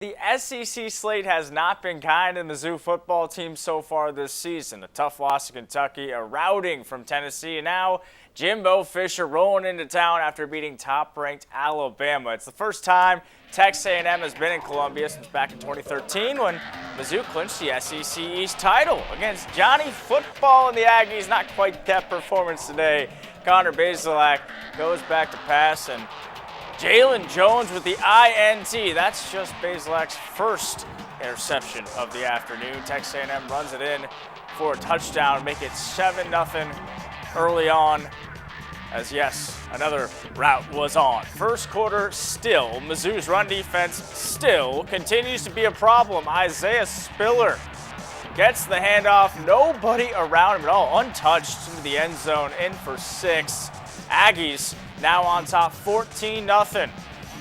The SEC slate has not been kind to the Mizzou football team so far this season. A tough loss to Kentucky, a routing from Tennessee, and now Jimbo Fisher rolling into town after beating top-ranked Alabama. It's the first time Texas A&M has been in Columbia since back in 2013 when Mizzou clinched the SEC East title against Johnny Football and the Aggies. Not quite that performance today. Connor Bazelak goes back to pass, and Jalen Jones with the INT. That's just Bazelak's first interception of the afternoon. Texas A&M runs it in for a touchdown, make it 7-0 early on. As yes, another route was on. First quarter still, Mizzou's run defense still continues to be a problem. Isaiah Spiller gets the handoff, nobody around him at all, untouched into the end zone, in for 6. Aggies now on top 14-0.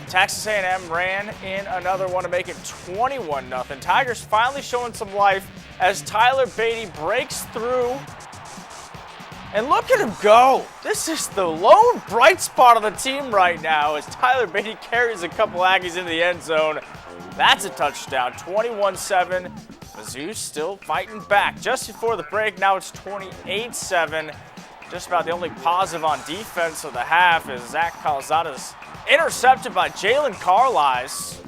Texas A&M ran in another one to make it 21-0. Tigers finally showing some life as Tyler Beatty breaks through. And look at him go. This is the lone bright spot of the team right now as Tyler Beatty carries a couple Aggies into the end zone. That's a touchdown, 21-7. Mizzou still fighting back. Just before the break, now it's 28-7. Just about the only positive on defense of the half is Zach Calzada's intercepted by Jalen Carlisle.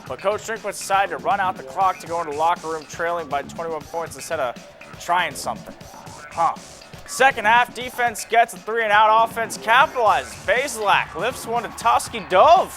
But Coach Drinkwitz decided to run out the clock to go into the locker room trailing by 21 points instead of trying something. Second half, defense gets a 3-and-out. Offense capitalizes. Bazelak lifts one to Tusky Dove.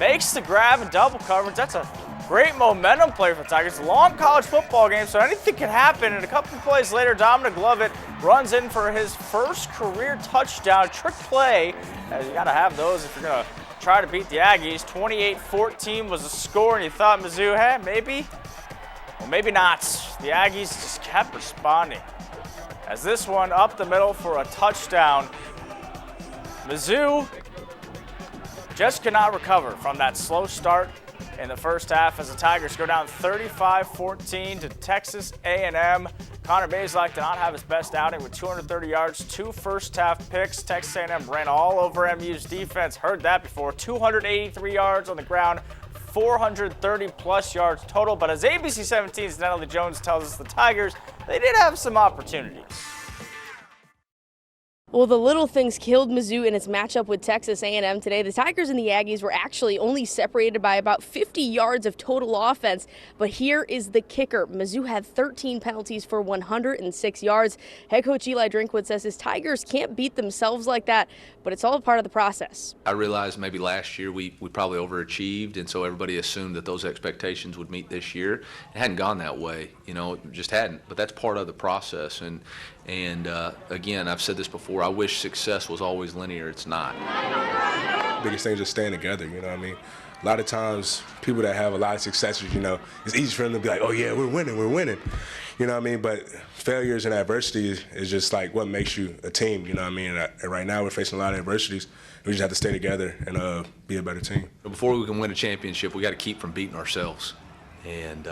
Makes the grab and double coverage. That's a great momentum play for the Tigers. Long college football game, so anything can happen. And a couple plays later, Dominic Lovett runs in for his first career touchdown. Trick play. You got to have those if you're going to try to beat the Aggies. 28-14 was the score, and you thought Mizzou, hey, maybe? Well, maybe not. The Aggies just kept responding. As this one up the middle for a touchdown. Mizzou just could not recover from that slow start in the first half as the Tigers go down 35-14 to Texas A&M. Connor Bazelak did not have his best outing with 230 yards, 2 first-half picks. Texas A&M ran all over MU's defense. Heard that before. 283 yards on the ground, 430-plus yards total. But as ABC 17's Natalie Jones tells us, the Tigers, they did have some opportunities. Well, the little things killed Mizzou in its matchup with Texas A&M today. The Tigers and the Aggies were actually only separated by about 50 yards of total offense. But here is the kicker. Mizzou had 13 penalties for 106 yards. Head coach Eli Drinkwitz says his Tigers can't beat themselves like that, but it's all a part of the process. I realized maybe last year we probably overachieved, and so everybody assumed that those expectations would meet this year. It hadn't gone that way, it just hadn't. But that's part of the process. And again, I've said this before, I wish success was always linear. It's not. Biggest thing is just staying together, you know what I mean? A lot of times, people that have a lot of successes, it's easy for them to be like, oh yeah, we're winning, you know what I mean? But failures and adversity is just like what makes you a team, you know what I mean? And right now we're facing a lot of adversities. We just have to stay together and be a better team. Before we can win a championship, we got to keep from beating ourselves. And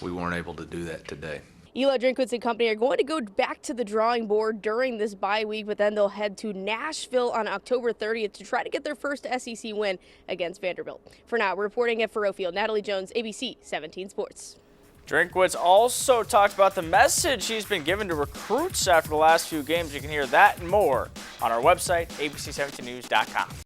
we weren't able to do that today. Eli Drinkwitz and company are going to go back to the drawing board during this bye week, but then they'll head to Nashville on October 30th to try to get their first SEC win against Vanderbilt. For now, reporting at Fairfield Field, Natalie Jones, ABC 17 Sports. Drinkwitz also talked about the message he's been given to recruits after the last few games. You can hear that and more on our website, abc17news.com.